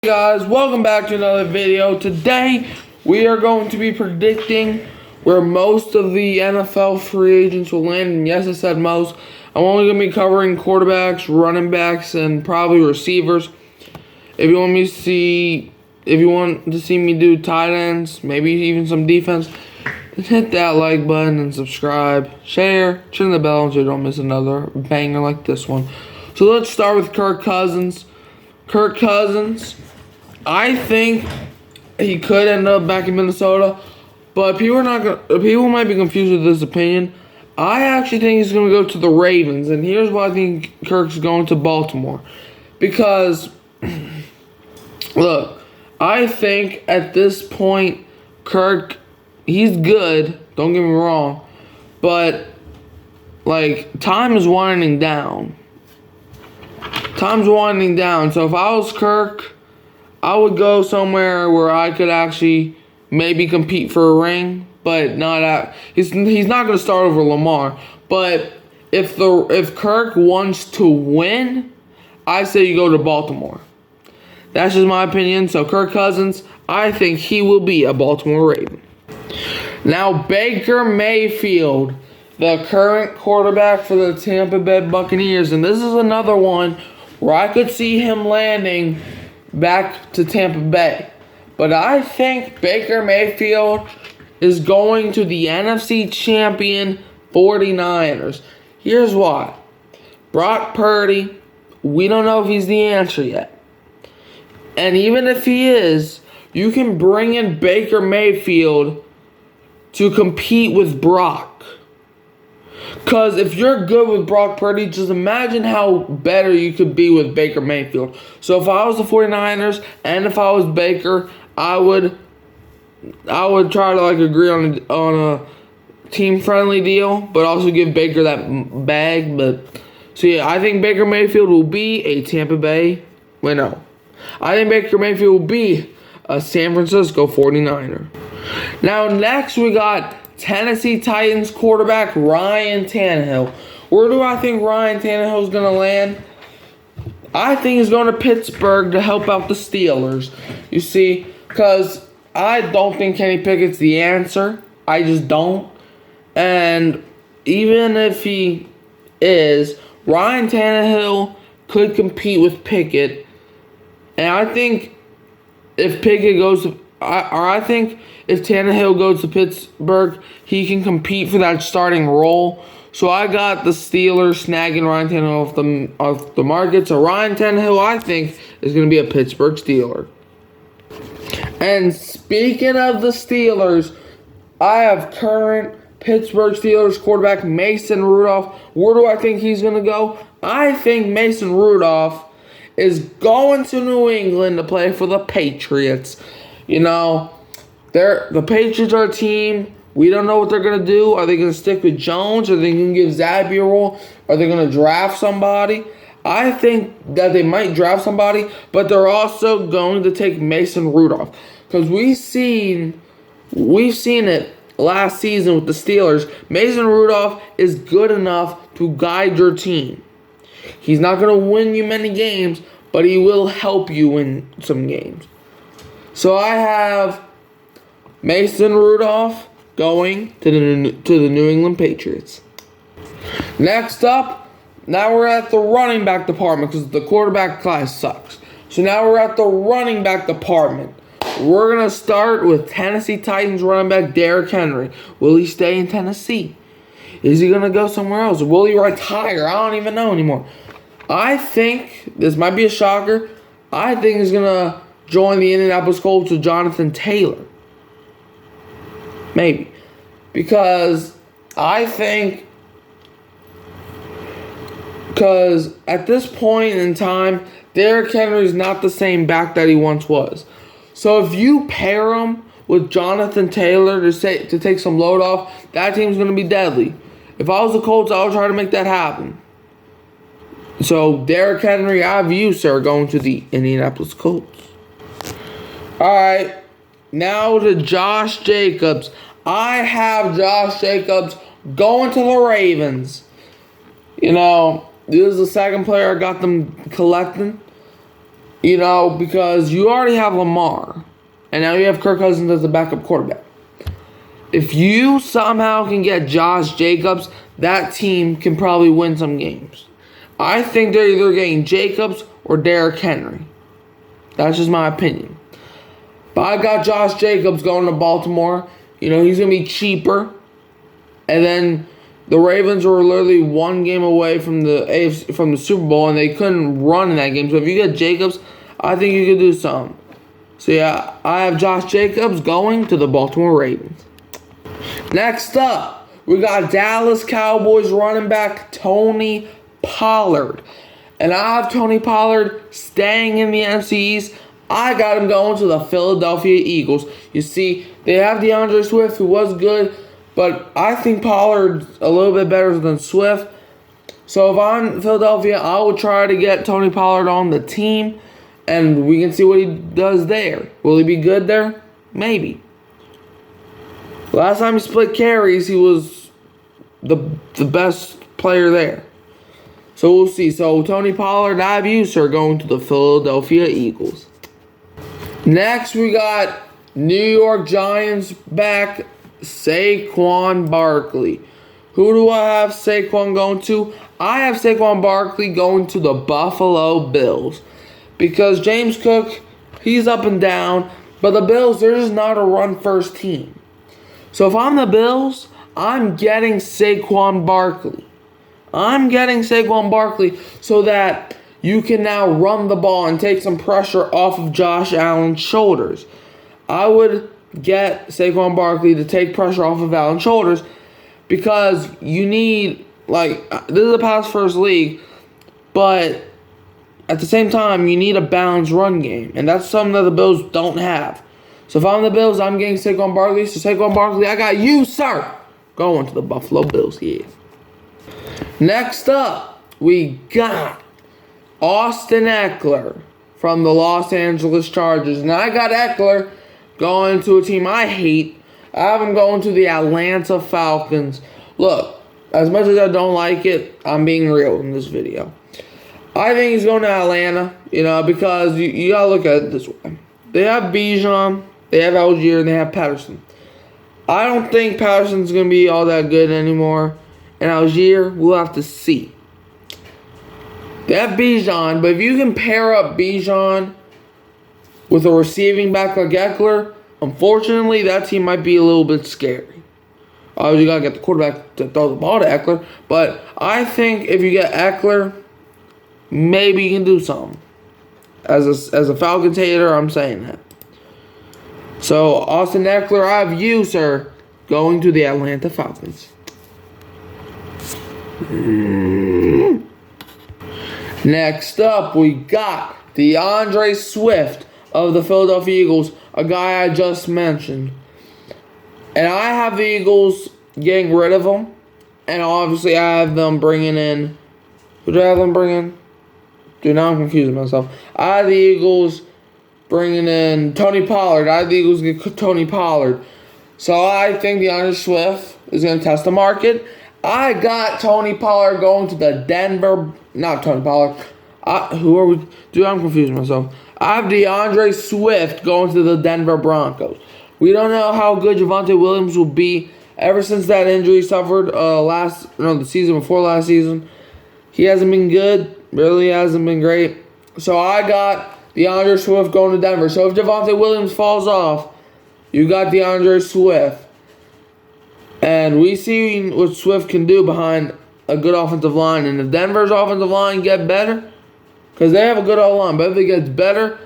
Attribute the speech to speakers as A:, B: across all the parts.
A: Hey guys, welcome back to another video. Today we are going to be predicting where most of the NFL free agents will land. And yes, I said most. I'm only going to be covering quarterbacks, running backs, and probably receivers. If you want to see me do tight ends, maybe even some defense, then hit that like button and subscribe, share, turn the bell so you don't miss another banger like this one. So let's start with Kirk Cousins. Kirk Cousins, I think he could end up back in Minnesota, but people might be confused with this opinion. I actually think he's going to go to the Ravens, and here's why I think Kirk's going to Baltimore. Because, look, I think at this point, Kirk, he's good, don't get me wrong, but, time is winding down. Time's winding down, so if I was Kirk, I would go somewhere where I could actually maybe compete for a ring, but he's not going to start over Lamar. But if Kirk wants to win, I say you go to Baltimore. That's just my opinion. So Kirk Cousins, I think he will be a Baltimore Raven. Now Baker Mayfield, the current quarterback for the Tampa Bay Buccaneers, and this is another one where I could see him landing back to Tampa Bay. But I think Baker Mayfield is going to the NFC champion 49ers. Here's why. Brock Purdy, we don't know if he's the answer yet. And even if he is, you can bring in Baker Mayfield to compete with Brock. Because if you're good with Brock Purdy, just imagine how better you could be with Baker Mayfield. So if I was the 49ers and if I was Baker, I would try to agree on a team-friendly deal, but also give Baker that bag. So yeah, I think Baker Mayfield will be a Tampa Bay. I think Baker Mayfield will be a San Francisco 49er. Now next we got Tennessee Titans quarterback Ryan Tannehill. Where do I think Ryan Tannehill is going to land? I think he's going to Pittsburgh to help out the Steelers. You see, because I don't think Kenny Pickett's the answer. I just don't. And even if he is, Ryan Tannehill could compete with Pickett. And I think if Pickett goes to... I think if Tannehill goes to Pittsburgh, he can compete for that starting role. So I got the Steelers snagging Ryan Tannehill off the market. So Ryan Tannehill, I think, is going to be a Pittsburgh Steeler. And speaking of the Steelers, I have current Pittsburgh Steelers quarterback Mason Rudolph. Where do I think he's going to go? I think Mason Rudolph is going to New England to play for the Patriots. You know, the Patriots are a team. We don't know what they're going to do. Are they going to stick with Jones? Are they going to give Zappy a role? Are they going to draft somebody? I think that they might draft somebody, but they're also going to take Mason Rudolph. Because we've seen it last season with the Steelers. Mason Rudolph is good enough to guide your team. He's not going to win you many games, but he will help you win some games. So I have Mason Rudolph going to the New England Patriots. Next up, now we're at the running back department because the quarterback class sucks. So now we're at the running back department. We're going to start with Tennessee Titans running back Derrick Henry. Will he stay in Tennessee? Is he going to go somewhere else? Will he retire? I don't even know anymore. I think, this might be a shocker, I think he's going to join the Indianapolis Colts with Jonathan Taylor. Maybe. Because I think... Because at this point in time, Derrick Henry is not the same back that he once was. So if you pair him with Jonathan Taylor to take some load off, that team's going to be deadly. If I was the Colts, I would try to make that happen. So Derrick Henry, I have you, sir, going to the Indianapolis Colts. Alright, now to Josh Jacobs. I have Josh Jacobs going to the Ravens. You know, this is the second player I got them collecting. because you already have Lamar, and now you have Kirk Cousins as the backup quarterback. If you somehow can get Josh Jacobs, that team can probably win some games. I think they're either getting Jacobs or Derrick Henry. That's just my opinion. But I got Josh Jacobs going to Baltimore. He's going to be cheaper. And then the Ravens were literally one game away from the Super Bowl, and they couldn't run in that game. So if you get Jacobs, I think you could do something. So yeah, I have Josh Jacobs going to the Baltimore Ravens. Next up, we got Dallas Cowboys running back Tony Pollard. And I have Tony Pollard staying in the NFC East. I got him going to the Philadelphia Eagles. You see, they have DeAndre Swift, who was good, but I think Pollard's a little bit better than Swift. So if I'm Philadelphia, I will try to get Tony Pollard on the team, and we can see what he does there. Will he be good there? Maybe. Last time he split carries, he was the best player there. So we'll see. So Tony Pollard, I have you, sir, going to the Philadelphia Eagles. Next, we got New York Giants back Saquon Barkley. Who do I have Saquon going to? I have Saquon Barkley going to the Buffalo Bills. Because James Cook, he's up and down. But the Bills, they're just not a run-first team. So if I'm the Bills, I'm getting Saquon Barkley. So that you can now run the ball and take some pressure off of Josh Allen's shoulders. I would get Saquon Barkley to take pressure off of Allen's shoulders because you need, this is a pass-first league, but at the same time, you need a balanced run game, and that's something that the Bills don't have. So if I'm the Bills, I'm getting Saquon Barkley. So Saquon Barkley, I got you, sir, going to the Buffalo Bills, yeah. Next up, we got Austin Ekeler from the Los Angeles Chargers. And I got Ekeler going to a team I hate. I have him going to the Atlanta Falcons. Look, as much as I don't like it, I'm being real in this video. I think he's going to Atlanta, because you got to look at it this way. They have Bijan, they have Algier, and they have Patterson. I don't think Patterson's going to be all that good anymore. And Algier, we'll have to see. They have Bijan, but if you can pair up Bijan with a receiving back like Ekeler, unfortunately, that team might be a little bit scary. Obviously, you got to get the quarterback to throw the ball to Ekeler. But I think if you get Ekeler, maybe you can do something. As a Falcons hater, I'm saying that. So, Austin Ekeler, I have you, sir, going to the Atlanta Falcons. Next up, we got DeAndre Swift of the Philadelphia Eagles, a guy I just mentioned. And I have the Eagles getting rid of him. And obviously, I have them bringing in... Who do I have them bring in? Dude, now I'm confusing myself. I have the Eagles bringing in Tony Pollard. I have the Eagles get Tony Pollard. So I think DeAndre Swift is going to test the market. I got Tony Pollard going to the Denver... Not Tony Pollard. Who are we... Dude, I'm confusing myself. I have DeAndre Swift going to the Denver Broncos. We don't know how good Javonte Williams will be ever since that injury he suffered the season before last season. He hasn't been good. Really hasn't been great. So I got DeAndre Swift going to Denver. So if Javonte Williams falls off, you got DeAndre Swift. And we see what Swift can do behind a good offensive line. And if Denver's offensive line get better, because they have a good line, but if it gets better,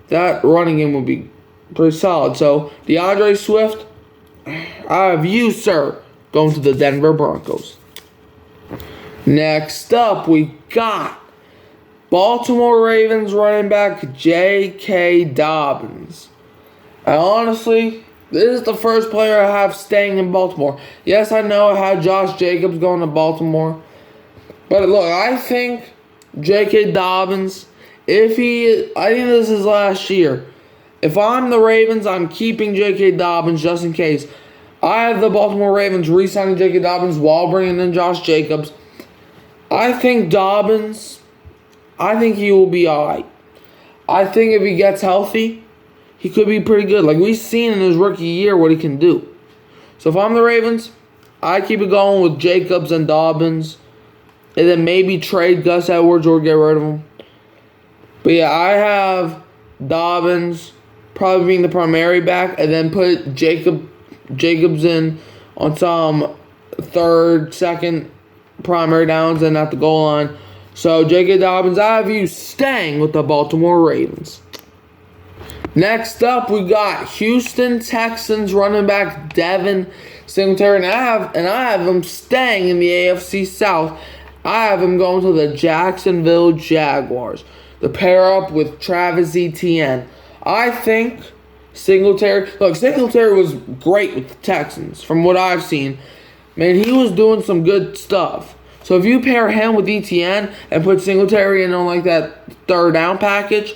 A: that running game will be pretty solid. So DeAndre Swift, I have you, sir, going to the Denver Broncos. Next up, we got Baltimore Ravens running back J.K. Dobbins. And honestly, this is the first player I have staying in Baltimore. Yes, I know I had Josh Jacobs going to Baltimore. But look, I think J.K. Dobbins, I think this is last year. If I'm the Ravens, I'm keeping J.K. Dobbins just in case. I have the Baltimore Ravens re-signing J.K. Dobbins while bringing in Josh Jacobs. I think he will be alright. I think if he gets healthy, he could be pretty good. Like we've seen in his rookie year what he can do. So if I'm the Ravens, I keep it going with Jacobs and Dobbins. And then maybe trade Gus Edwards or get rid of him. But yeah, I have Dobbins probably being the primary back. And then put Jacobs in on some third, second primary downs and at the goal line. So J.K. Dobbins, I have you staying with the Baltimore Ravens. Next up, we got Houston Texans running back Devin Singletary, and I have him staying in the AFC South. I have him going to the Jacksonville Jaguars. The pair up with Travis Etienne. I think Singletary was great with the Texans from what I've seen. Man, he was doing some good stuff. So if you pair him with Etienne and put Singletary in on like that third down package,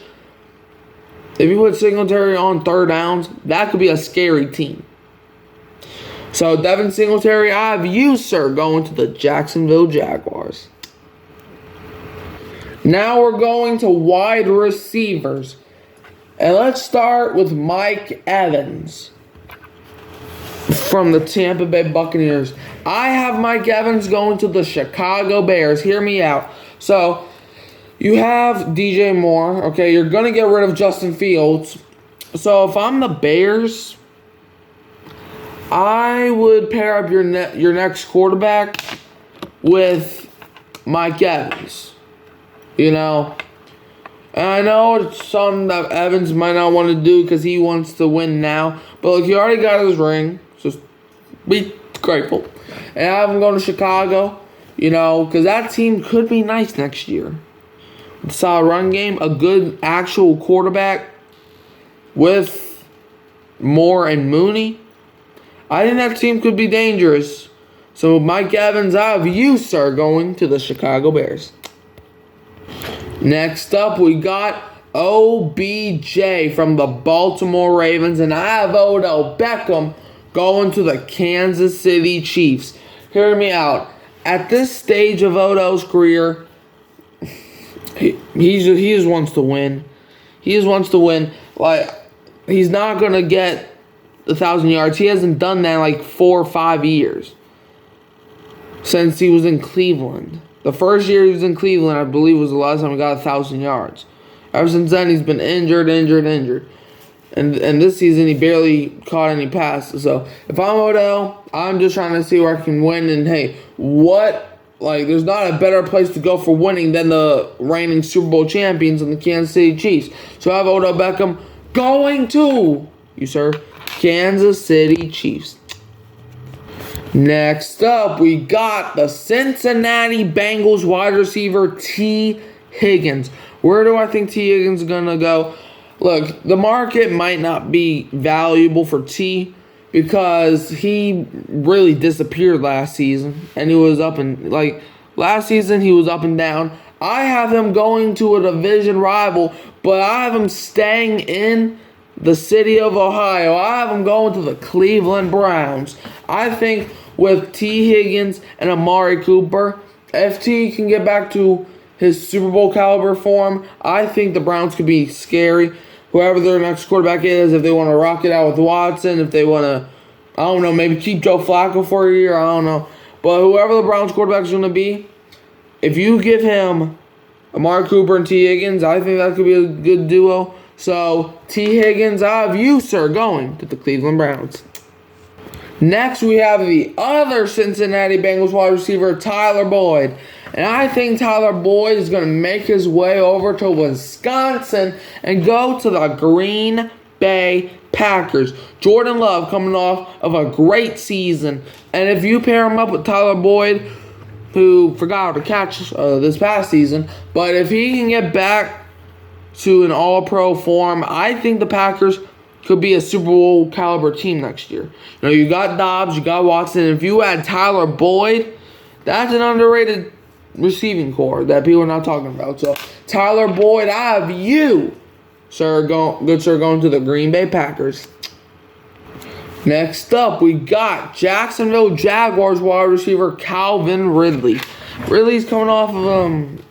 A: if you put Singletary on third downs, that could be a scary team. So Devin Singletary, I have you, sir, going to the Jacksonville Jaguars. Now we're going to wide receivers. And let's start with Mike Evans from the Tampa Bay Buccaneers. I have Mike Evans going to the Chicago Bears. Hear me out. So, you have DJ Moore. Okay, you're going to get rid of Justin Fields. So, if I'm the Bears, I would pair up your next quarterback with Mike Evans. You know, and I know it's something that Evans might not want to do because he wants to win now. But look, he already got his ring, so be grateful. And I have him going to Chicago, you know, because that team could be nice next year. With a solid run game, a good actual quarterback with Moore and Mooney. I think that team could be dangerous. So Mike Evans, I have you, sir, going to the Chicago Bears. Next up, we got OBJ from the Baltimore Ravens, and I have Odell Beckham going to the Kansas City Chiefs. Hear me out. At this stage of Odell's career, he just wants to win. He just wants to win. Like, he's not going to get 1,000 yards. He hasn't done that in like 4 or 5 years since he was in Cleveland. The first year he was in Cleveland, I believe, was the last time he got 1,000 yards. Ever since then, he's been injured. And this season, he barely caught any passes. So, if I'm Odell, I'm just trying to see where I can win. And, hey, there's not a better place to go for winning than the reigning Super Bowl champions and the Kansas City Chiefs. So, I have Odell Beckham going to, you sir, Kansas City Chiefs. Next up, we got the Cincinnati Bengals wide receiver T. Higgins. Where do I think T. Higgins is going to go? Look, the market might not be valuable for T because he really disappeared last season. And he was last season he was up and down. I have him going to a division rival, but I have him staying in the city of Ohio. I have him going to the Cleveland Browns. I think with T. Higgins and Amari Cooper, if T can get back to his Super Bowl caliber form, I think the Browns could be scary. Whoever their next quarterback is, if they want to rock it out with Watson, if they want to, I don't know, maybe keep Joe Flacco for a year, I don't know. But whoever the Browns quarterback is going to be, if you give him Amari Cooper and T. Higgins, I think that could be a good duo. So, T. Higgins, I have you, sir, going to the Cleveland Browns. Next, we have the other Cincinnati Bengals wide receiver, Tyler Boyd. And I think Tyler Boyd is going to make his way over to Wisconsin and go to the Green Bay Packers. Jordan Love coming off of a great season. And if you pair him up with Tyler Boyd, who forgot to catch this past season, but if he can get back to an all-pro form, I think the Packers could be a Super Bowl caliber team next year. You know, you got Dobbs, you got Watson. If you add Tyler Boyd, that's an underrated receiving core that people are not talking about. So, Tyler Boyd, I have you, sir, going to the Green Bay Packers. Next up, we got Jacksonville Jaguars wide receiver Calvin Ridley. Ridley's coming off of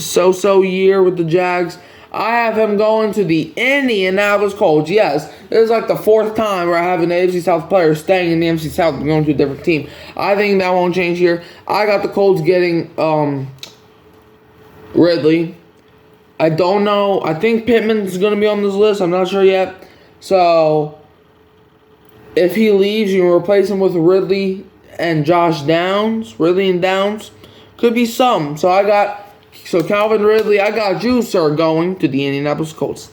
A: so-so year with the Jags. I have him going to the Indianapolis Colts. Yes, this is like the 4th time where I have an AFC South player staying in the AFC South and going to a different team. I think that won't change here. I got the Colts getting Ridley. I don't know. I think Pittman's going to be on this list. I'm not sure yet. So, if he leaves, you can replace him with Ridley and Josh Downs. Ridley and Downs could be some. So Calvin Ridley, I got you, sir, going to the Indianapolis Colts.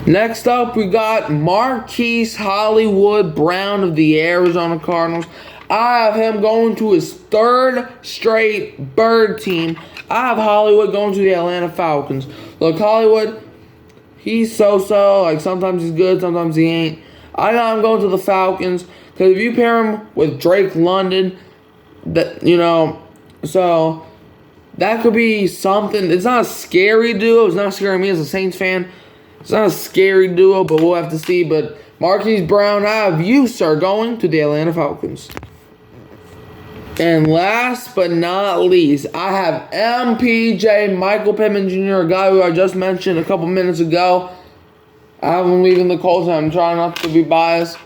A: Next up, we got Marquise Hollywood Brown of the Arizona Cardinals. I have him going to his 3rd straight bird team. I have Hollywood going to the Atlanta Falcons. Look, Hollywood, he's so-so. Like, sometimes he's good, sometimes he ain't. I got him going to the Falcons. Because if you pair him with Drake London, so that could be something. It's not a scary duo. It's not scaring me as a Saints fan. It's not a scary duo, but we'll have to see. But Marquise Brown, I have you, sir, going to the Atlanta Falcons. And last but not least, I have MPJ, Michael Pittman Jr., a guy who I just mentioned a couple minutes ago. I have him leaving the Colts, and I'm trying not to be biased.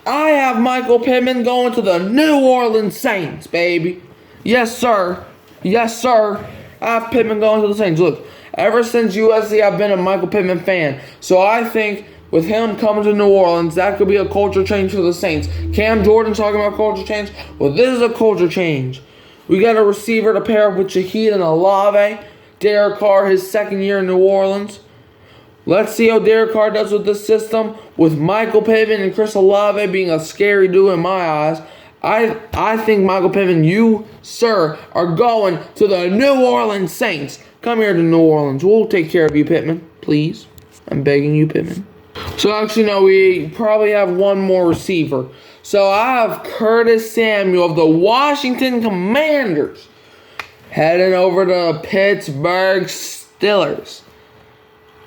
A: I have Michael Pittman going to the New Orleans Saints, baby. Yes, sir. Yes, sir. I have Pittman going to the Saints. Look, ever since USC, I've been a Michael Pittman fan. So I think with him coming to New Orleans, that could be a culture change for the Saints. Cam Jordan's talking about culture change. Well, this is a culture change. We got a receiver to pair up with Shaheed and Olave. Derek Carr, his 2nd year in New Orleans. Let's see how Derek Carr does with this system, with Michael Pittman and Chris Olave being a scary duo in my eyes. I think Michael Pittman, you, sir, are going to the New Orleans Saints. Come here to New Orleans. We'll take care of you, Pittman. Please. I'm begging you, Pittman. So, actually, no, we probably have one more receiver. So, I have Curtis Samuel of the Washington Commanders heading over to Pittsburgh Steelers.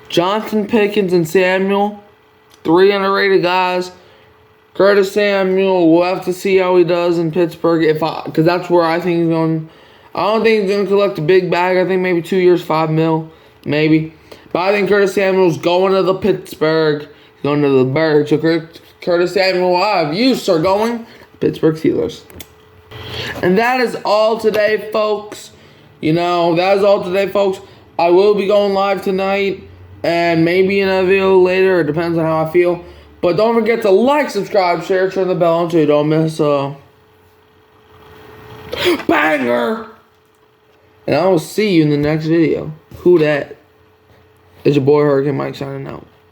A: Jonathan Pickens and Samuel, 3 underrated guys. Curtis Samuel, we'll have to see how he does in Pittsburgh, because that's where I think he's going. I don't think he's going to collect a big bag. I think maybe 2 years, $5 million, maybe. But I think Curtis Samuel's going to the Pittsburgh. He's going to the Birds. So Curtis Samuel, I have you, sir, going to Pittsburgh Steelers. And that is all today, folks. That is all today, folks. I will be going live tonight and maybe in a video later. It depends on how I feel. But don't forget to like, subscribe, share, turn the bell on so you don't miss a banger. And I will see you in the next video. Who dat? It's your boy Hurricane Mike signing out.